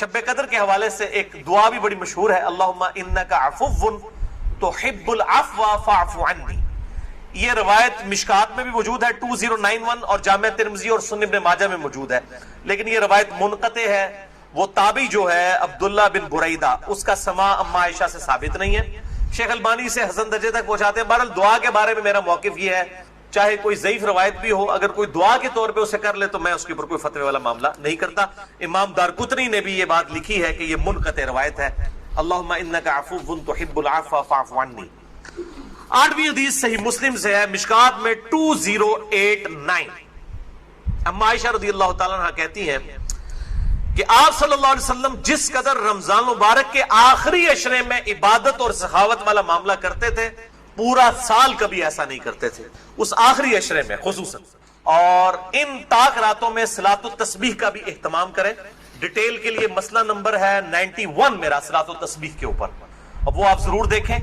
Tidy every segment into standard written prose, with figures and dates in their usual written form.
شب قدر کے حوالے سے ایک دعا بھی بڑی مشہور ہے، اللہم انک عفو تحب العفو فاعف عنی۔ یہ روایت مشکات میں بھی موجود ہے 2091 اور جامع ترمذی اور سنن ابن ماجہ میں موجود ہے، لیکن یہ روایت منقطع ہے۔ وہ تابعی جو ہے عبداللہ بن بریدہ، اس کا سماع اما عائشہ سے ثابت نہیں ہے۔ شیخ البانی سے حسن درجے تک پہنچاتے ہیں۔ بہرحال دعا کے بارے میں میرا موقف یہ ہے، چاہے کوئی ضعیف روایت بھی ہو، اگر کوئی دعا کے طور پہ اسے کر لے تو میں اس کے اوپر کوئی فتوی والا معاملہ نہیں کرتا۔ امام دارقطنی نے بھی یہ بات لکھی ہے کہ یہ منقطع روایت ہے، اللہم انک عفو تحب العفو فاعف عنی۔ 8ویں حدیث صحیح مسلم سے ہے، مشکات میں 2089۔ اما عائشہ رضی اللہ تعالیٰ عنہ کہتی ہیں کہ آپ صلی اللہ علیہ وسلم جس قدر رمضان مبارک کے آخری عشرے میں عبادت اور سخاوت والا معاملہ کرتے تھے، پورا سال کبھی ایسا نہیں کرتے تھے، اس آخری عشرے میں خصوصاً۔ اور ان طاق راتوں میں صلاۃ التسبیح کا بھی اہتمام کریں۔ ڈیٹیل کے لیے مسئلہ نمبر ہے 91 میرا صلاۃ التسبیح کے اوپر، اب وہ آپ ضرور دیکھیں،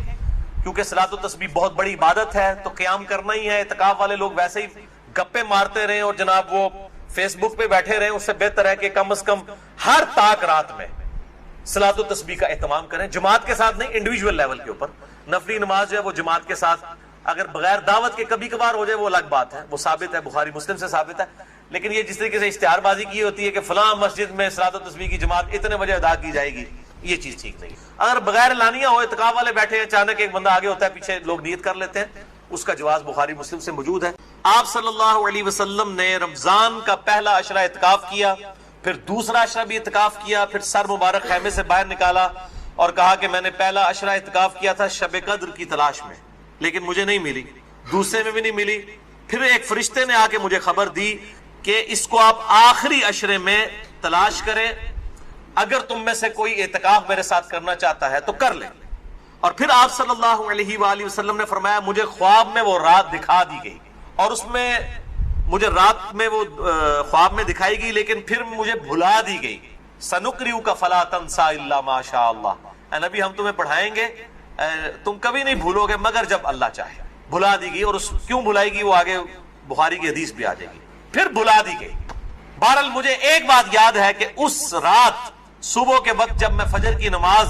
کیونکہ صلاۃ التسبیح بہت بڑی عبادت ہے، تو قیام کرنا ہی ہے۔ اعتکاف والے لوگ ویسے ہی گپے مارتے رہیں اور جناب وہ فیس بک پہ بیٹھے رہیں، اس سے بہتر ہے کہ کم از کم ہر طاق رات میں صلاۃ التسبیح کا اہتمام کریں، جماعت کے ساتھ نہیں، انڈیویجول لیول کے اوپر۔ نفلی نماز جو ہے وہ جماعت کے ساتھ، اگر بغیر دعوت کے کبھی کبھار ہو جائے وہ الگ بات ہے، وہ ثابت ہے، بخاری مسلم سے ثابت ہے۔ لیکن یہ جس طریقے سے اشتہار بازی کی ہوتی ہے کہ فلاں مسجد میں صلاۃ التسبیح کی جماعت اتنے بجے ادا کی جائے گی، یہ چیز ٹھیک نہیں۔ اگر بغیر اعلانیہ ہو، اعتکاف والے بیٹھے ہیں، اچانک ایک بندہ آگے ہوتا ہے، پیچھے لوگ نیت کر لیتے ہیں، اس کا جواز بخاری مسلم سے موجود ہے۔ آپ صلی اللہ علیہ وسلم نے رمضان کا پہلا عشرہ اعتکاف کیا، پھر دوسرا عشرہ بھی اعتکاف کیا، پھر سر مبارک خیمے سے باہر نکالا اور کہا کہ میں نے پہلا عشرہ اعتکاف کیا تھا شب قدر کی تلاش میں، لیکن مجھے نہیں ملی، دوسرے میں بھی نہیں ملی۔ پھر ایک فرشتے نے آ کے مجھے خبر دی کہ اس کو آپ آخری عشرے میں تلاش کریں، اگر تم میں سے کوئی اعتکاف میرے ساتھ کرنا چاہتا ہے تو کر لیں۔ اور پھر آپ صلی اللہ علیہ وآلہ وسلم نے فرمایا مجھے خواب میں وہ رات دکھا دی گئی، اور اس میں مجھے رات میں وہ خواب میں دکھائی گئی، لیکن پھر مجھے بھلا دی گئی۔ سنقرئک فلا تنسى الا ما شاء اللہ، اے نبی ہم تمہیں پڑھائیں گے، تم کبھی نہیں بھولو گے مگر جب اللہ چاہے۔ بھلا دی گئی، اور اس کیوں بھلائی گئی وہ آگے بخاری کی حدیث بھی آ جائے گی۔ پھر بھلا دی گئی۔ بہرحال مجھے ایک بات یاد ہے کہ اس رات صبح کے وقت جب میں فجر کی نماز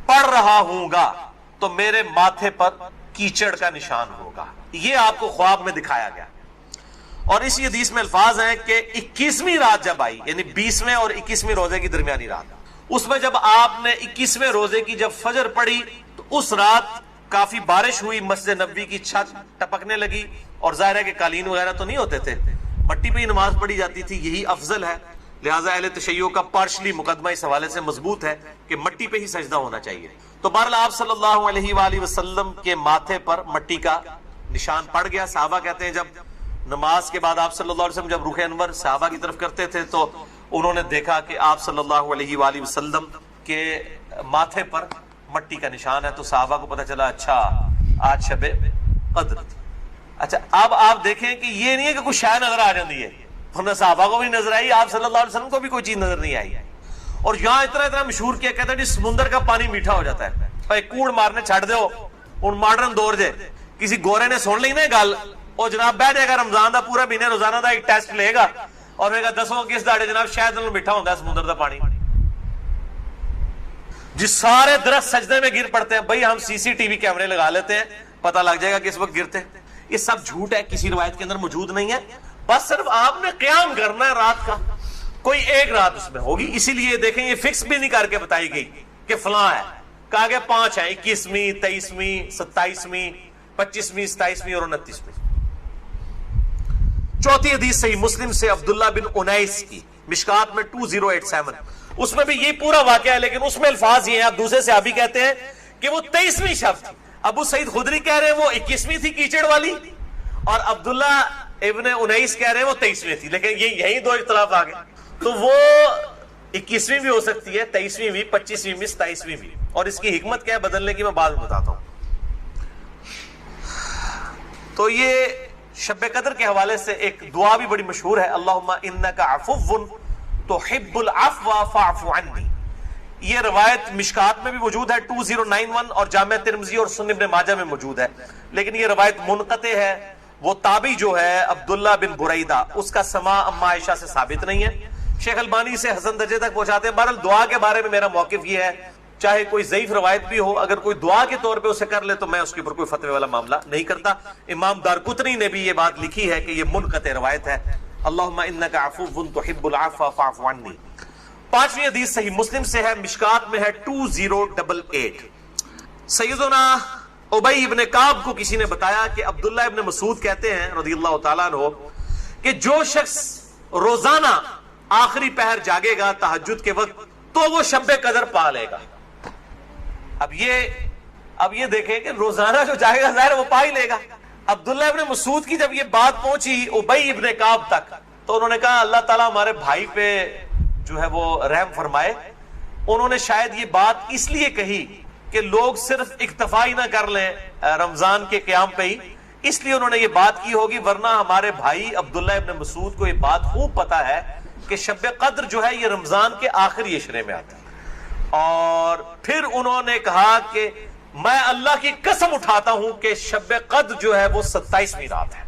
پڑھ رہا ہوں گا تو میرے ماتھے پر کیچڑ کا نشان ہوگا، یہ آپ کو خواب میں دکھایا گیا۔ اور اسی حدیث میں الفاظ ہیں کہ 21ویں رات جب آئی، یعنی 20ویں اور 21ویں روزے کی درمیانی رات، اس میں جب آپ نے 21ویں روزے کی جب فجر پڑھی تو اس رات کافی بارش ہوئی، مسجد نبوی کی چھت ٹپکنے لگی، اور ظاہر ہے کہ قالین وغیرہ تو نہیں ہوتے تھے، مٹی پہ ہی نماز پڑھی جاتی تھی، یہی افضل ہے۔ لہٰذا اہل تشیع کا پارشلی مقدمہ اس حوالے سے مضبوط ہے کہ مٹی پہ ہی سجدہ ہونا چاہیے۔ تو بہرحال آپ صلی اللہ علیہ وآلہ وسلم کے ماتھے پر مٹی کا نشان پڑ گیا۔ صحابہ کہتے ہیں جب نماز کے بعد آپ صلی اللہ علیہ وسلم جب رخ انور صحابہ کی طرف کرتے تھے تو انہوں نے دیکھا کہ آپ صلی اللہ علیہ وآلہ وسلم کے ماتھے پر مٹی کا نشان ہے، تو صحابہ کو پتہ چلا اچھا آج شب قدر۔ اچھا اب آپ دیکھیں کہ یہ نہیں ہے کہ کوئی شے نظر آ جاتی ہے، ورنہ صحابہ کو بھی نظر آئی، آپ صلی اللہ علیہ وسلم کو بھی کوئی چیز نظر نہیں آئی۔ اور یہاں اتنا مشہور کیا کہتا ہے جی سمندر کا پانی میٹھا ہو جاتا ہے، بھائی کوڑ مارنے چھڑ دو، ان ماڈرن دور جے کسی گورے نے سن لی نا گل، اور جناب بیٹھ جائے گا رمضان دا پورا مہینے روزانہ دا ایک ٹیسٹ لے گا اور کہے گا دسو کس داڑے جناب شاید انہوں میٹھا ہوتا ہے سمندر دا پانی، جس سارے درخت سجدے میں گر پڑتے ہیں، بھائی ہم سی سی ٹی وی کیمرے لگا لیتے ہیں، پتہ لگ جائے گا کس وقت گرتے ہیں۔ یہ سب جھوٹ ہے، کسی روایت کے اندر موجود نہیں ہے، بس صرف آپ نے قیام کرنا ہے رات کا، کوئی ایک رات اس میں ہوگی۔ اسی لیے دیکھیں یہ فکس بھی نہیں کر کے بتائی گئی کہ فلاں ہے، کہا کہ 5 ہیں، 21ویں 23ویں 27ویں 25ویں 27ویں اور 29ویں۔ چوتھی حدیث صحیح مسلم سے عبداللہ بن انیس کی، مشکات میں 2087، اس میں بھی یہ پورا واقعہ ہے، لیکن اس میں الفاظ یہ ہیں، آپ دوسرے صحابی کہتے ہیں کہ وہ 23ویں شب تھی، ابو سعید خدری کہہ رہے ہیں وہ 21ویں تھی کیچڑ والی، اور عبداللہ ابن انیس کہہ رہے ہیں وہ 23ویں تھی، لیکن یہی دو اختلاف آ گئے، تو وہ 21ویں بھی ہو سکتی ہے، 23ویں بھی، 25ویں بھی، 27ویں بھی، اور اس کی حکمت کیا ہے بدلنے کی میں بعد میں بتاتا ہوں۔ تو یہ شب قدر کے حوالے سے ایک دعا بھی بڑی مشہور ہے، اللہم انک عفو تحب العفو فاعف عنی۔ یہ روایت مشکات میں بھی موجود ہے 2091 اور جامع ترمذی اور سنن ابن ماجہ میں موجود ہے، لیکن یہ روایت منقطع ہے۔ وہ تابعی جو ہے عبداللہ بن بریدہ، اس کا سماع اما عائشہ سے ثابت نہیں ہے۔ شیخ البانی سے حسن درجے تک پہنچاتے ہیں. بہرحال دعا کے بارے میں میرا موقف یہ ہے, چاہے کوئی ضعیف روایت بھی ہو, اگر کوئی دعا کے طور پہ اسے کر لے تو میں اس کے اوپر کوئی فتوی والا معاملہ نہیں کرتا. امام دارقطنی نے بھی یہ بات لکھی ہے کہ یہ منقطع روایت ہے. اللہم انک عفو تحب العفو فاعف عنی. پانچویں حدیث صحیح مسلم سے ہے, مشکات میں ہے 2088. سیدنا ابی ابن کعب کو کسی نے بتایا کہ عبداللہ ابن مسعود کہتے ہیں رضی اللہ تعالیٰ عنہ کہ جو شخص روزانہ آخری پہر جاگے گا تہجد کے وقت تو وہ شب قدر پا لے گا. اب یہ دیکھیں کہ روزانہ جو جاگے گا ظاہر وہ پا ہی لے گا. عبداللہ ابن مسعود کی جب یہ بات پہنچی ابی ابن کعب تک تو انہوں نے کہا اللہ تعالیٰ ہمارے بھائی پہ جو ہے وہ رحم فرمائے. انہوں نے شاید یہ بات اس لیے کہی کہ لوگ صرف اکتفا ہی نہ کر لیں رمضان کے قیام پہ ہی, اس لیے انہوں نے یہ بات کی ہوگی, ورنہ ہمارے بھائی عبداللہ ابن مسعود کو یہ بات خوب پتا ہے کہ شب قدر جو ہے یہ رمضان کے آخری عشرے میں آتا ہے. اور پھر انہوں نے کہا کہ میں اللہ کی قسم اٹھاتا ہوں کہ شب قدر جو ہے وہ 27ویں رات ہے.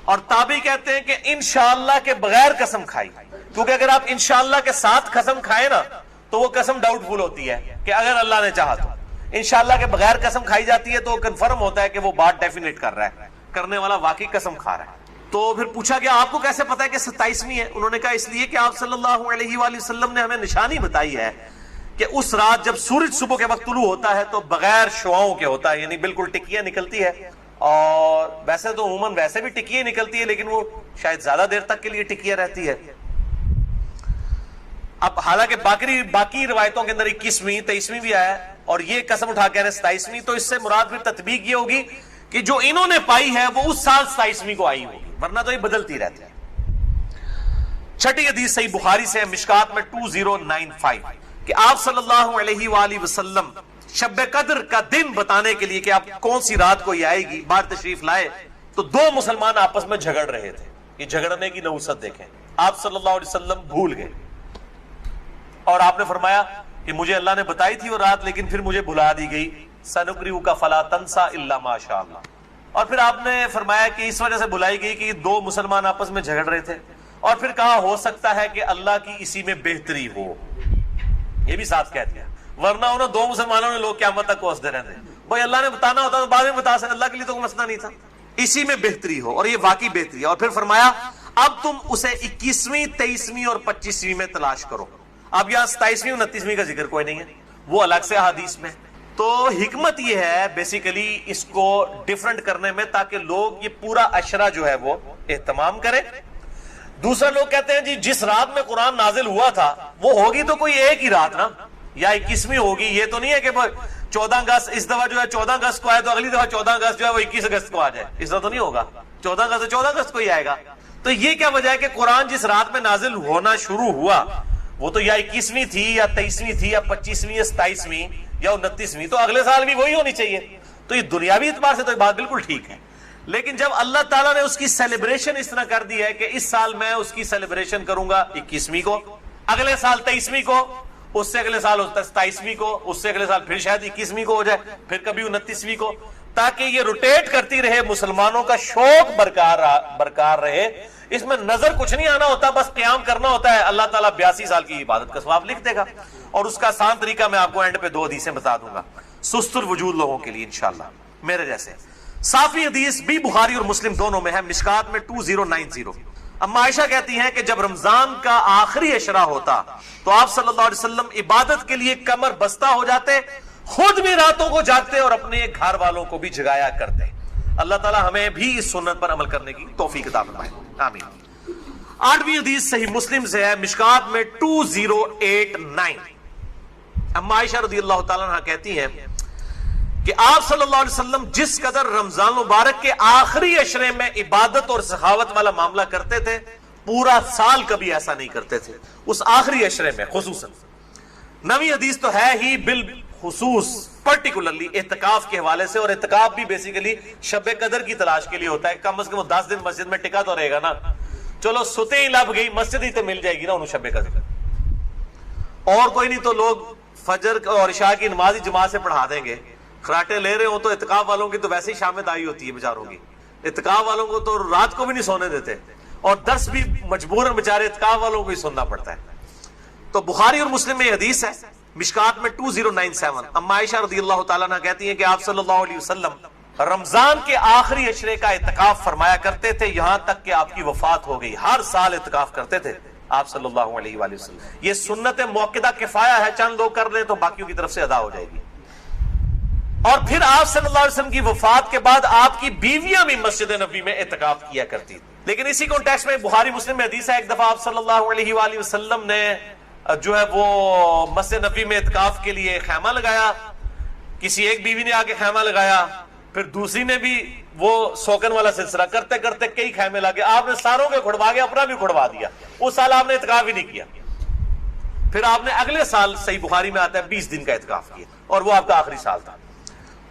اور تابعی کہتے ہیں کہ انشاءاللہ کے بغیر قسم کھائی, کیونکہ اگر آپ انشاءاللہ کے ساتھ قسم کھائیں نا تو وہ قسم ڈاؤٹ فل ہوتی ہے کہ اگر اللہ نے چاہا تو. انشاءاللہ کے بغیر قسم کھائی جاتی ہے تو کنفرم ہوتا ہے کہ وہ بات ڈیفینیٹ کر رہا ہے, کرنے والا واقعی قسم کھا رہا ہے. تو پھر پوچھا گیا آپ کو کیسے پتا ہے کہ 27ویں ہے؟ انہوں نے کہا اس لیے کہ آپ صلی اللہ علیہ وآلہ وسلم نے ہمیں نشانی بتائی ہے کہ اس رات جب سورج صبح کے وقت طلوع ہوتا ہے تو بغیر شعاؤں کے ہوتا ہے, یعنی بالکل ٹکیاں نکلتی ہے. اور ویسے تو عموماً ویسے بھی ٹکیاں نکلتی ہے لیکن وہ شاید زیادہ دیر تک کے لیے ٹکیاں رہتی ہے. اب حالانکہ باقی روایتوں کے اندر 21ویں 23ویں بھی آیا ہے اور یہ قسم اٹھا کے 27ویں, تو اس سے مراد پھر تطبیق یہ ہوگی کہ جو انہوں نے پائی ہے وہ اس سال 27ویں کو آئی ہوگی, ورنہ تو یہ بدلتی رہتی ہے. چھٹی حدیث صحیح بخاری سے ہے, مشکات میں 2095 کہ آپ صلی اللہ علیہ وآلہ وسلم شب قدر کا دن بتانے کے لیے کہ آپ کون سی رات کو یہ آئے گی باہر تشریف لائے تو دو مسلمان آپس میں جھگڑ رہے تھے. یہ جھگڑنے کی نحوست دیکھیں. آپ صلی اللہ علیہ وسلم بھول گئے اور آپ نے فرمایا کہ مجھے اللہ نے بتائی تھی وہ رات لیکن پھر مجھے بھلا دی گئی, سنقرئک فلا تنسى الا ما شاء اللہ. اور پھر آپ نے فرمایا کہ اس وجہ سے بھلائی گئی کہ دو مسلمان آپس میں جھگڑ رہے تھے, اور پھر کہا ہو سکتا ہے کہ اللہ کی اسی میں بہتری ہو, یہ بھی ساتھ کہہ دیا, ورنہ انہوں دو مسلمانوں نے لوگ قیامت تک کوستے رہتے. بھائی اللہ نے بتانا ہوتا تو بعد میں بتا سکتے, اللہ کے لیے تو کوئی مسئلہ نہیں تھا, اسی میں بہتری ہو, اور یہ واقعی بہتری ہے. اور پھر فرمایا اب تم اسے 21ویں 23ویں اور 25ویں میں تلاش کرو. اب یہاں 27ویں 29ویں کا ذکر کوئی نہیں ہے, وہ الگ سے حدیث میں. تو حکمت یہ ہے بیسیکلی اس کو ڈیفرنٹ کرنے میں تاکہ لوگ یہ پورا عشرہ جو ہے وہ اہتمام کریں. دوسرا لوگ کہتے ہیں جی جس رات میں قرآن نازل ہوا تھا وہ ہوگی تو کوئی ایک ہی رات نا, یا 21ویں ہوگی, یہ تو نہیں ہے کہ 14 اگست اس دفعہ جو ہے 14 اگست کو آئے تو اگلی دفعہ 14 اگست جو ہے وہ 21 اگست کو آ جائے, اس طرح تو نہیں ہوگا. 14 اگست 14 اگست کو ہی آئے گا. تو یہ کیا وجہ ہے کہ قرآن جس رات میں نازل ہونا شروع ہوا وہ تو یا 21ویں تھی یا 23ویں تھی یا 25ویں یا 27ویں یا 29ویں, تو اگلے سال بھی وہی ہونی چاہیے. تو یہ دنیاوی اعتبار سے تو یہ بات بالکل ٹھیک ہے. لیکن جب اللہ تعالیٰ نے اس کی سیلیبریشن اس طرح کر دی ہے کہ اس سال میں اس کی سیلیبریشن کروں گا 21ویں کو, اگلے سال 23ویں کو, اس سے اگلے سال 27ویں کو, اس سے اگلے سال پھر شاید 21ویں کو ہو جائے, پھر کبھی 29ویں کو, تاکہ یہ روٹیٹ کرتی رہے, مسلمانوں کا شوق برقرار رہے. اس میں نظر کچھ نہیں آنا ہوتا, بس قیام کرنا ہوتا ہے. اللہ تعالیٰ 82 سال کی عبادت کا ثواب لکھ دے گا. اور اس کا آسان طریقہ میں آپ کو اینڈ پہ 2 حدیثیں بتا دوں گا سست الوجود لوگوں کے لیے انشاءاللہ میرے جیسے. صافی حدیث بھی بخاری اور مسلم دونوں میں ہے, مشکات میں 2090. اما عائشہ کہتی ہیں کہ جب رمضان کا آخری عشرہ ہوتا تو آپ صلی اللہ علیہ وسلم عبادت کے لیے کمر بستہ ہو جاتے, خود بھی راتوں کو جاگتے اور اپنے گھر والوں کو بھی جگایا کرتے. اللہ تعالی ہمیں بھی اس سنت پر عمل کرنے کی توفیق عطا فرمائے, آمین. 8ویں حدیث صحیح مسلم سے ہے, مشکات میں 2089. اما عائشہ رضی اللہ تعالیٰ عنہ کہتی ہیں کہ آپ صلی اللہ علیہ وسلم جس قدر رمضان مبارک کے آخری عشرے میں عبادت اور سخاوت والا معاملہ کرتے تھے, پورا سال کبھی ایسا نہیں کرتے تھے, اس آخری عشرے میں خصوصاً. 9ویں حدیث تو ہے ہی بالخصوص پرٹیکولرلی اعتکاف کے حوالے سے, اور اعتکاف بھی بیسیکلی شب قدر کی تلاش کے لیے ہوتا ہے. کم از کم وہ 10 دن مسجد میں ٹکا تو رہے گا نا, چلو ستے ہی لب گئی مسجد ہی تو مل جائے گی نا انہوں شب قدر, اور کوئی نہیں تو لوگ فجر اور عشاء کی نماز جماعت سے پڑھا دیں گے. خراٹے لے رہے ہوں تو اعتکاف والوں کی تو ویسے ہی شامت آئی ہوتی ہے بیچاروں کی, اعتکاف والوں کو تو رات کو بھی نہیں سونے دیتے, اور درس بھی مجبوراً بیچارے اعتکاف والوں کو ہی سننا پڑتا ہے. تو بخاری اور مسلم میں یہ حدیث ہے مشکات میں 2097. اما عائشہ رضی اللہ تعالیٰ عنہ کہتی ہیں کہ آپ صلی اللہ علیہ وسلم رمضان کے آخری عشرے کا اعتکاف فرمایا کرتے تھے یہاں تک کہ آپ کی وفات ہو گئی. ہر سال اعتکاف کرتے تھے آپ صلی اللہ علیہ وآلہ وسلم. یہ سنت موقدہ کفایہ ہے, چند لوگ کر لیں تو باقیوں کی طرف سے ادا ہو جائے گی. اور پھر آپ صلی اللہ علیہ وسلم کی وفات کے بعد آپ کی بیویاں بھی مسجد نبوی میں اعتکاف کیا کرتی تھی. لیکن اسی کانٹیکسٹ میں بخاری مسلم میں حدیث ہے ایک دفعہ آپ صلی اللہ علیہ وآلہ وسلم نے جو ہے وہ مسجد نبوی میں اعتکاف کے لیے خیمہ لگایا. کسی ایک بیوی نے آ کے خیمہ لگایا, پھر دوسری نے بھی وہ سوکن والا سلسلہ کرتے کرتے کئی خیمے لگے. آپ نے ساروں کے کھڑوا کے اپنا بھی کھڑوا دیا. اس سال آپ نے اعتکاف ہی نہیں کیا. پھر آپ نے اگلے سال صحیح بخاری میں آتا ہے 20 دن کا اعتکاف کیا اور وہ آپ کا آخری سال تھا.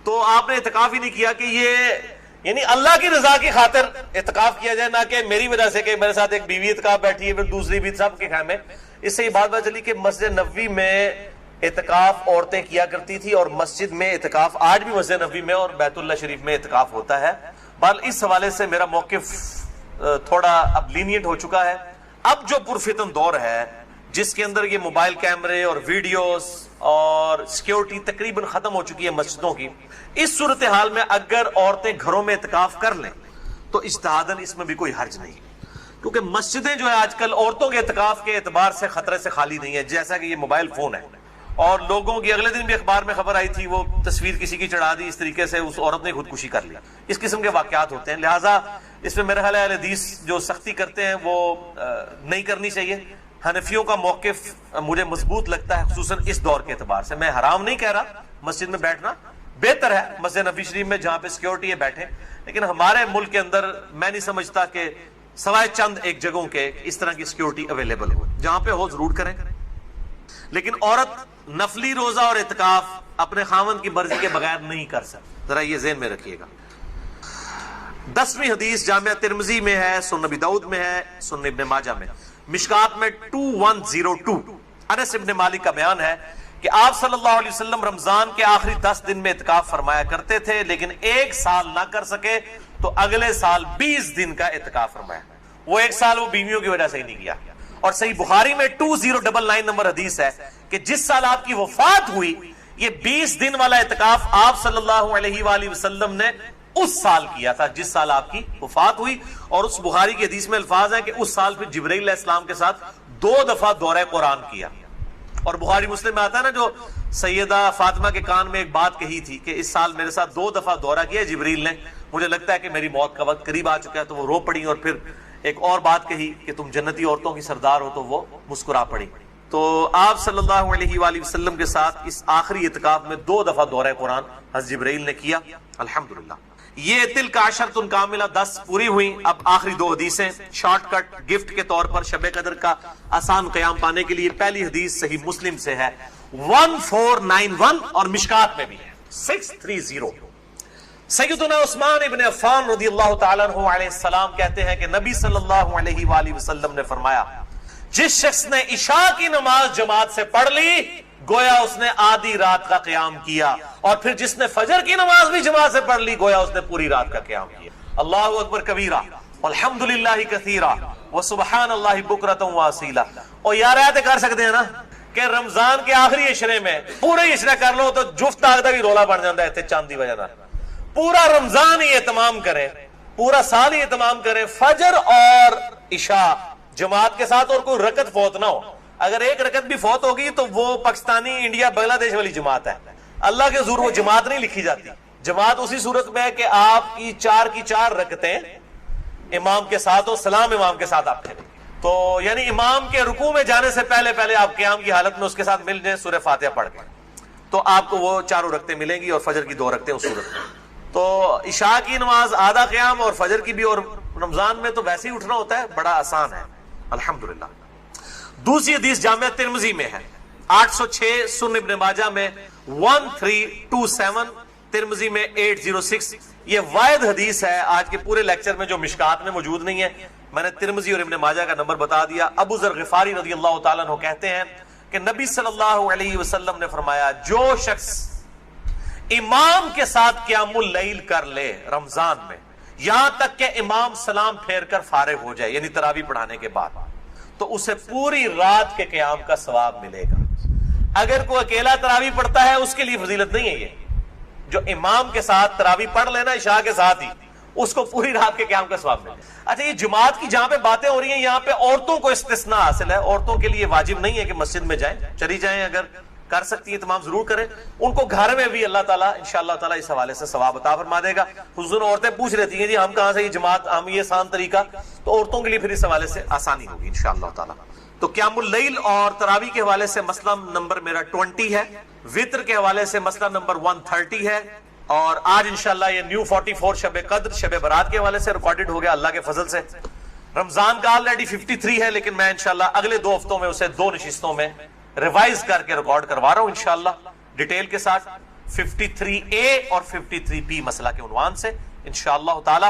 تو آپ نے اعتکاف ہی نہیں کیا کہ یہ یعنی اللہ کی رضا کی خاطر اعتکاف کیا جائے, نہ کہ میری وجہ سے کہ میرے ساتھ ایک بیوی اعتکاف بیٹھی ہے پھر دوسری بھی سب کے خیمے. اس سے یہ بات چلی کہ مسجد نبوی میں اعتکاف عورتیں کیا کرتی تھی اور مسجد میں اعتکاف آج بھی مسجد نبوی میں اور بیت اللہ شریف میں اعتکاف ہوتا ہے. بل اس حوالے سے میرا موقف تھوڑا اب لینیٹ ہو چکا ہے. اب جو پرفتن دور ہے جس کے اندر یہ موبائل کیمرے اور ویڈیوز اور سیکیورٹی تقریباً ختم ہو چکی ہے مسجدوں کی, اس صورتحال میں اگر عورتیں گھروں میں اعتکاف کر لیں تو اجتہاداً اس میں بھی کوئی حرج نہیں, کیونکہ مسجدیں جو ہے آج کل عورتوں کے اعتکاف کے اعتبار سے خطرے سے خالی نہیں ہے. جیسا کہ یہ موبائل فون ہے اور لوگوں کی اگلے دن بھی اخبار میں خبر آئی تھی, وہ تصویر کسی کی چڑھا دی, اس طریقے سے اس عورت نے خودکشی کر لی. اس قسم کے واقعات ہوتے ہیں. لہٰذا اس میں میرے خیال ہے اہل حدیث جو سختی کرتے ہیں وہ نہیں کرنی چاہیے. حنفیوں کا موقف مجھے مضبوط لگتا ہے خصوصاً اس دور کے اعتبار سے. میں حرام نہیں کہہ رہا, مسجد میں بیٹھنا بہتر ہے, مسجد نبوی شریف میں جہاں پہ سیکیورٹی ہے بیٹھے, لیکن ہمارے ملک کے اندر میں نہیں سمجھتا کہ سوائے چند ایک جگہوں کے اس طرح کی سیکیورٹی اویلیبل ہو. جہاں پہ ہو ضرور کریں. لیکن عورت نفلی روزہ اور اعتکاف اپنے خاوند کی مرضی کے بغیر نہیں کر سکتی, ذرا یہ ذہن میں رکھیے گا. 10ویں حدیث جامعہ ترمذی میں ہے, سنن ابی داؤد میں ہے, سنن ابن ماجہ میں, مشکات میں 2102. انس ابن مالک کا بیان ہے کہ آپ صلی اللہ علیہ وسلم رمضان کے آخری 10 دن میں اعتکاف فرمایا کرتے تھے, لیکن ایک سال نہ کر سکے تو اگلے سال 20 دن کا اعتکاف فرمایا. وہ ایک سال وہ بیویوں کی وجہ سے ہی نہیں کیا. اور صحیح بخاری میں 2099 نمبر حدیث ہے کہ جس سال آپ کی وفات ہوئی یہ 20 دن والا اعتکاف آپ صلی اللہ علیہ وآلہ وسلم نے اس سال کیا تھا جس سال آپ کی وفات ہوئی. اور اس بخاری کی حدیث میں الفاظ ہیں کہ اس سال پھر جبرائیل علیہ السلام کے ساتھ 2 دفعہ دورہ قرآن کیا. اور بخاری مسلم میں آتا ہے نا جو سیدہ فاطمہ کے کان میں ایک بات کہی تھی کہ اس سال میرے ساتھ 2 دفعہ دورہ کیا جبریل نے, مجھے لگتا ہے کہ میری موت کا وقت قریب آ چکا ہے. تو وہ رو پڑی اور پھر ایک اور بات کہی کہ تم جنتی عورتوں کی سردار ہو, تو وہ مسکرا پڑی. تو آپ صلی اللہ علیہ وآلہ وسلم کے ساتھ اس آخری اعتکاف میں 2 دفعہ دورہ قرآن حضرت جبرائیل نے کیا. الحمدللہ یہ تلک عشرۃ کاملہ 10 پوری ہوئی. اب آخری 2 حدیثیں شارٹ کٹ گفٹ کے طور پر شب قدر کا آسان قیام پانے کے لیے. پہلی حدیث صحیح مسلم سے ہے 1491 اور مشکات میں بھی ہے 630. سیدنا عثمان ابن عفان رضی اللہ تعالیٰ عنہ علیہ السلام کہتے ہیں کہ نبی صلی اللہ علیہ وآلہ وسلم نے فرمایا جس شخص نے عشاء کی نماز جماعت سے پڑھ لی گویا اس نے آدھی رات کا قیام کیا, اور پھر جس نے فجر کی نماز بھی جماعت سے پڑھ لی گویا اس نے پوری رات کا قیام کیا. اللہ اکبر کبیرہ والحمدللہ کثیرہ وسبحان اللہ بکرۃ واصیلا. اور یار ایسے کر سکتے ہیں نا کہ رمضان کے آخری عشرے میں پورے عشرہ کر لو تو جفت آگدہ بھی رولا بن جاتا ہے تے چاندی وجہ نہ. پورا رمضان ہی اہتمام کریں, پورا سال ہی اہتمام کریں, فجر اور عشاء جماعت کے ساتھ اور کوئی رکعت فوت نہ ہو. اگر ایک رکعت بھی فوت ہوگی تو وہ پاکستانی انڈیا بنگلہ دیش والی جماعت ہے. اللہ کے حضور وہ جماعت نہیں لکھی جاتی. جماعت اسی صورت میں ہے کہ آپ کی 4 کی 4 رکعتیں امام کے ساتھ ہو, سلام امام کے ساتھ آپ پھیریں. تو یعنی امام کے رکوع میں جانے سے پہلے آپ قیام کی حالت میں اس کے ساتھ مل جائیں سورہ فاتحہ پڑھ کے, تو آپ کو وہ 4 رکعتیں ملیں گی اور فجر کی 2 رکعتیں اس صورت میں. تو عشاء کی نماز آدھا قیام اور فجر کی بھی, اور رمضان میں تو ویسے ہی اٹھنا ہوتا ہے, بڑا آسان ہے الحمدللہ. دوسری حدیث جامعہ ترمذی میں ہے 806, سنن ابن ماجہ میں 1327, ترمذی میں 806. یہ واحد حدیث ہے آج کے پورے لیکچر میں جو مشکات میں موجود نہیں ہے. میں نے ترمذی اور ابن ماجہ کا نمبر بتا دیا. ابو ذر غفاری رضی اللہ تعالیٰ عنہ کہتے ہیں کہ نبی صلی اللہ علیہ وسلم نے فرمایا جو شخص امام کے ساتھ قیام اللیل کر لے رمضان میں یہاں تک کہ امام سلام پھیر کر فارغ ہو جائے، یعنی تراویح پڑھانے کے بعد، تو اسے پوری رات کے قیام کا ثواب ملے گا۔ اگر کوئی اکیلا تراویح پڑھتا ہے اس کے لیے فضیلت نہیں ہے یہ، جو امام کے ساتھ تراویح پڑھ لینا عشاء کے ساتھ ہی، اس کو پوری رات کے قیام کا ثواب ملے گا۔ اچھا، یہ جماعت کی جہاں پہ باتیں ہو رہی ہیں یہاں پہ عورتوں کو استثناء حاصل ہے، عورتوں کے لیے واجب نہیں ہے کہ مسجد میں جائیں، چلی جائیں، اگر کر سکتی ہیں تمام ضرور کریں، ان کو گھر میں بھی اللہ تعالیٰ انشاءاللہ تعالیٰ اس حوالے سے ثواب عطا فرما دے گا۔ حضور عورتیں پوچھ رہتی ہیں جی ہم کہاں سے یہ جماعت، ہم یہ آسان طریقہ، تو عورتوں کے لیے پھر اس حوالے سے آسانی ہوگی انشاءاللہ تعالیٰ۔ تو قیام اللیل اور تراویح کے حوالے سے مسئلہ نمبر میرا 20 ہے، وطر کے حوالے سے مسئلہ نمبر 130 ہے، اور آج انشاءاللہ یہ نیو 44 شب قدر شب برات کے حوالے سے ریکارڈڈ ہو گیا اللہ کے فضل سے۔ رمضان کا آلریڈی 53 ہے، لیکن میں انشاءاللہ اگلے 2 ہفتوں میں اسے 2 نشستوں میں ریوائز کر کے ریکارڈ کروا رہا ہوں انشاءاللہ ڈیٹیل کے ساتھ، 53A اور 53B مسئلہ کے عنوان سے انشاءاللہ تعالی۔